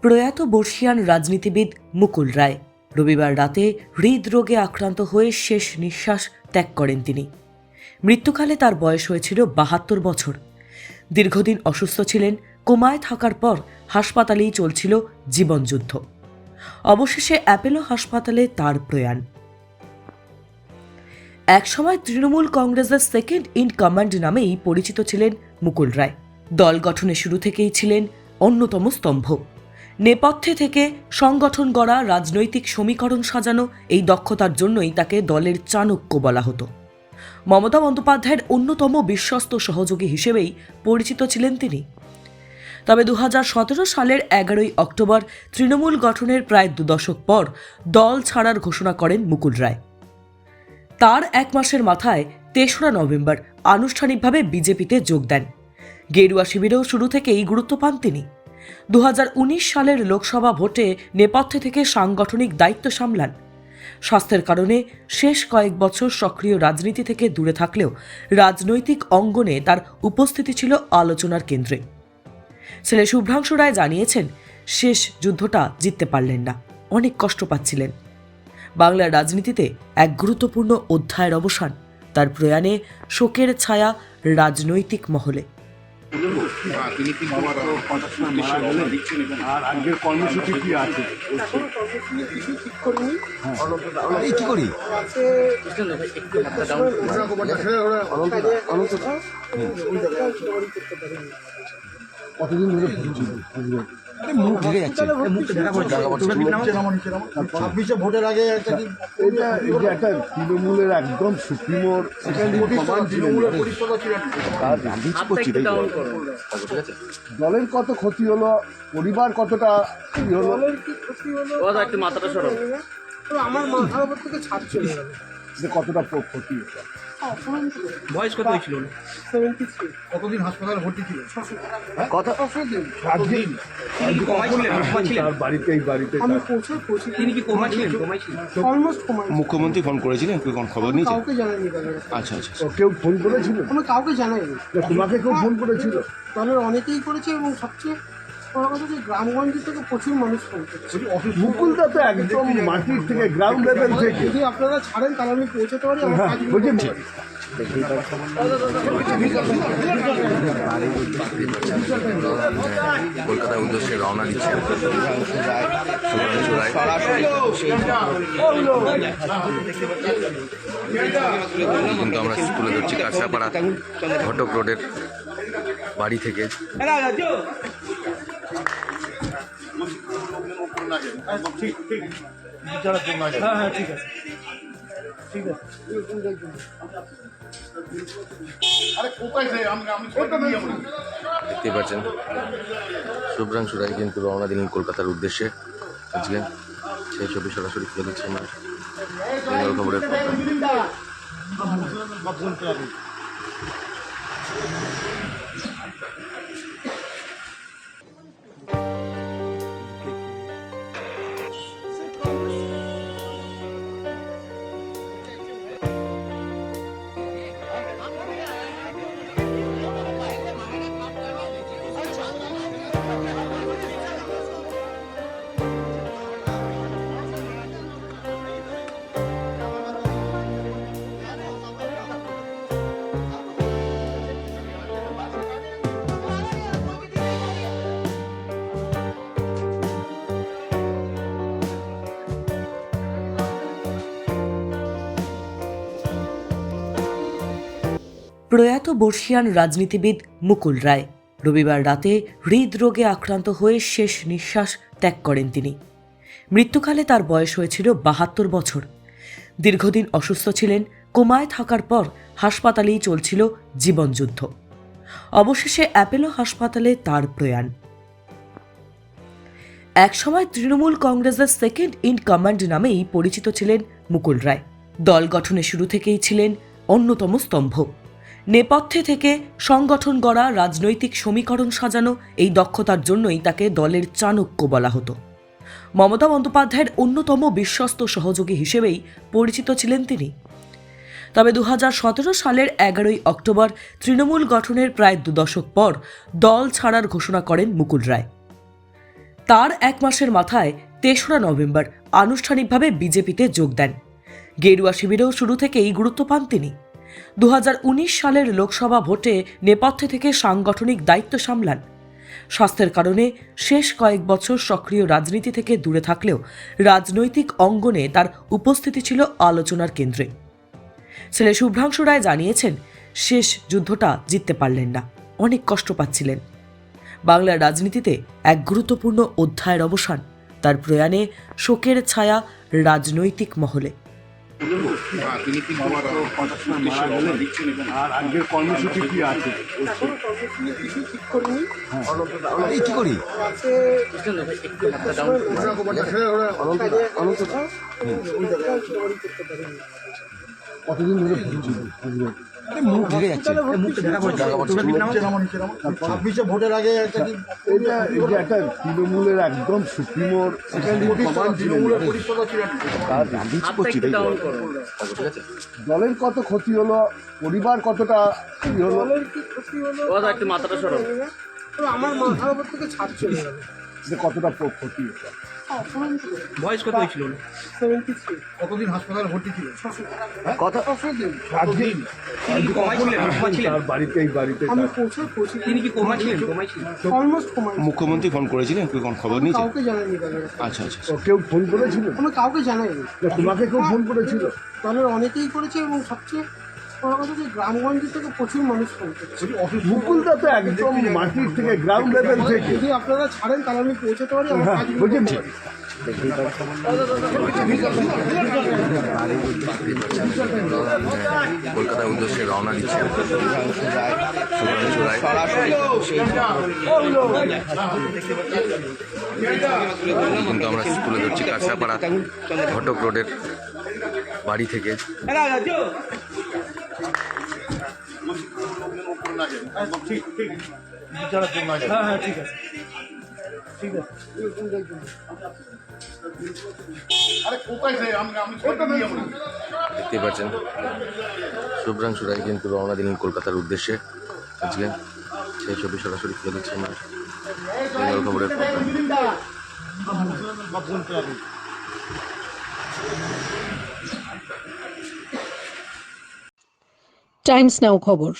প্রয়াত বর্ষিয়ান রাজনীতিবিদ মুকুল রায় রবিবার রাতে হৃদরোগে আক্রান্ত হয়ে শেষ নিঃশ্বাস ত্যাগ করেন তিনি। মৃত্যুকালে তার বয়স হয়েছিল ৭২ বছর। দীর্ঘদিন অসুস্থ ছিলেন, কোমায় থাকার পর হাসপাতালেই চলছিল জীবনযুদ্ধ। অবশেষে অ্যাপোলো হাসপাতালে তার প্রয়াণ। একসময় তৃণমূল কংগ্রেসের সেকেন্ড ইন কমান্ড নামেই পরিচিত ছিলেন মুকুল রায়। দল গঠনে শুরু থেকেই ছিলেন অন্যতম স্তম্ভ। নেপথ্যে থেকে সংগঠন গড়া, রাজনৈতিক সমীকরণ সাজানো, এই দক্ষতার জন্যই তাকে দলের চাণক্য বলা হতো। মমতা বন্দ্যোপাধ্যায়ের অন্যতম বিশ্বস্ত সহযোগী হিসেবেই পরিচিত ছিলেন তিনি। তবে ২০১৭ সালের ১১ই অক্টোবর তৃণমূল গঠনের প্রায় ২ দশক পর দল ছাড়ার ঘোষণা করেন মুকুল রায়। তার ১ মাসের মাথায় ৩রা নভেম্বর আনুষ্ঠানিকভাবে বিজেপিতে যোগ দেন। গেরুয়া শিবিরেও শুরু থেকেই গুরুত্ব পান তিনি। ২০১৯ সালের লোকসভা ভোটে নেপথ্যে থেকে সাংগঠনিক দায়িত্ব সামলান। স্বাস্থ্যের কারণে শেষ কয়েক বছর সক্রিয় রাজনীতি থেকে দূরে থাকলেও রাজনৈতিক অঙ্গনে তার উপস্থিতি ছিল আলোচনার কেন্দ্রে। ছেলে শুভ্রাংশু রায় জানিয়েছেন, শেষ যুদ্ধটা জিততে পারলেন না, অনেক কষ্ট পাচ্ছিলেন। বাংলার রাজনীতিতে এক গুরুত্বপূর্ণ অধ্যায়ের অবসান। তার প্রয়াণে শোকের ছায়া রাজনৈতিক মহলে। আর আজকের কর্মসূচি কি আছে? কতদিন ধরে মুখ ঢেকে যাচ্ছে, ভোটের আগে একটা তৃণমূলের একদম সুপ্রিমোর দলের কত ক্ষতি হলো, পরিবার কতটা কি হলো, একটু মাথাটা সরাও, আমার মাথার উপর থেকে ছাদ চলে গেল। কতটা ক্ষতি হলো? বয়স কত হয়েছিল? 73। কতদিন হাসপাতালে ভর্তি ছিল? কত দিন। আমি পৌঁছে তিনি কি কোমা ছিলেন? কোমায় ছিলেন? অলমোস্ট কমাই। মুখ্যমন্ত্রী ফোন করেছিলেন, তুই কোন খবর নিয়েছিস? কাউকে জানাইনি তাদের। আচ্ছা আচ্ছা। কেউ ফোন করেছিল? আমি কাউকে জানাইনি। তোমাকে কেউ ফোন করেছিল? দলের অনেকেই করেছে এবং সবচেয়ে বড় কথা যে গ্রামগঞ্জ থেকে প্রচুর মানুষ ফোন করছে। মুকুলদা তো একদম মাটির থেকে গ্রাউন্ড লেভেল থেকে। যদি আপনারা ছাড়েন তাহলে আমি পৌঁছাতে পারি। আমার কাজ বুঝেছি। কলকাতার উদ্দেশ্যে রওনা দিচ্ছেন শুভ্রাংশু রায়। কিন্তু আমরা তুলে ধরছি কাঁচরাপাড়া ঘটক রোডের বাড়ি থেকে। দেখতে পাচ্ছেন শুভ্রাংশু রায় কিন্তু রওনা দিলেন কলকাতার উদ্দেশ্যে। আজকে সেই ছবি সরাসরি তুলে দিচ্ছে আমরা খবরের পর্দায়। প্রয়াত বর্ষিয়ান রাজনীতিবিদ মুকুল রায় রবিবার রাতে হৃদরোগে আক্রান্ত হয়ে শেষ নিঃশ্বাস ত্যাগ করেন তিনি। মৃত্যুকালে তার বয়স হয়েছিল ৭২ বছর। দীর্ঘদিন অসুস্থ ছিলেন, কোমায় থাকার পর হাসপাতালেই চলছিল জীবনযুদ্ধ। অবশেষে অ্যাপোলো হাসপাতালে তার প্রয়াণ। একসময় তৃণমূল কংগ্রেসের সেকেন্ড ইন কমান্ড নামেই পরিচিত ছিলেন মুকুল রায়। দল গঠনের শুরু থেকেই ছিলেন অন্যতম স্তম্ভ। নেপথ্যে থেকে সংগঠন গড়া, রাজনৈতিক সমীকরণ সাজানো, এই দক্ষতার জন্যই তাকে দলের চাণক্য বলা হতো। মমতা বন্দ্যোপাধ্যায়ের অন্যতম বিশ্বস্ত সহযোগী হিসেবেই পরিচিত ছিলেন তিনি। তবে 2017 সালের 11ই অক্টোবর তৃণমূল গঠনের প্রায় 2 দশক পর দল ছাড়ার ঘোষণা করেন মুকুল রায়। তার এক মাসের মাথায় 3রা নভেম্বর আনুষ্ঠানিকভাবে বিজেপিতে যোগ দেন। গেরুয়া শিবিরেও শুরু থেকেই গুরুত্ব পান তিনি। 2019 সালের লোকসভা ভোটে নেপথ্যে থেকে সাংগঠনিক দায়িত্ব সামলান। স্বাস্থ্যের কারণে শেষ কয়েক বছর সক্রিয় রাজনীতি থেকে দূরে থাকলেও রাজনৈতিক অঙ্গনে তার উপস্থিতি ছিল আলোচনার কেন্দ্রে। ছেলে শুভ্রাংশু রায় জানিয়েছেন, শেষ যুদ্ধটা জিততে পারলেন না, অনেক কষ্ট পাচ্ছিলেন। বাংলার রাজনীতিতে এক গুরুত্বপূর্ণ অধ্যায়ের অবসান, তার প্রয়াণে শোকের ছায়া রাজনৈতিক মহলে। আর আজকের কর্মসূচি কি আছে? এখনো কর্মসূচি কিছু ঠিক করিনি। কি করি কতদিন ধরে ভোটের আগে এটা একটা তৃণমূলের একদম সুপ্রিমোর দলের কত ক্ষতি হলো, পরিবার কতটা কি হলো? দলের কি ক্ষতি হলো একটু মাথাটা সরাও। তো আমার মাথার উপর থেকে ছাদ চলে গেল। যে কতটা ক্ষতি হলো? বয়স কত হয়েছিল? 73। কতদিন হাসপাতালে ভর্তি ছিল? কথা দিন আজকে কোমায় ছিলেন? কোমা ছিলেন? তার বাড়িতে এই বাড়িতে আমি পৌঁছি তিনি কি কোমা ছিলেন? কোমায় ছিলেন? অলমোস্ট কমাই। মুখ্যমন্ত্রী ফোন করেছিলেন, কেউ কোন খবর নিয়েছে? কাউকে জানাইনি দলের। আচ্ছা আচ্ছা তো কেউ ফোন করেছিল? আমি কাউকে জানাইনি। তোমাকে কেউ ফোন করেছিল? দলের অনেকেই করেছে এবং সবচেয়ে বড় কথা যে গ্রামগঞ্জ থেকে প্রচুর মানুষ ফোন করছে। মুকুলদা তো একদম মাটির থেকে গ্রাউন্ড লেভেল থেকে যদি আপনারা ছাড়েন তাহলে আমি পৌঁছাতে পারি। আমার কাজ বলছি কলকাতার উদ্দেশ্যে রওনা দিচ্ছেন শুভ্রাংশু রায়। কিন্তু আমরা তুলে ধরছি কাঁচরাপাড়া ঘটক রোডের বাড়ি থেকে। দেখতে পাচ্ছেন শুভ্রাংশু রায় কিন্তু রওনা দিলেন কলকাতার উদ্দেশ্যে। আজকে সেই ছবি সরাসরি তুলে দিচ্ছি আমরা বেঙ্গল খবরের পর্দায়। টাইমস নাও খবর।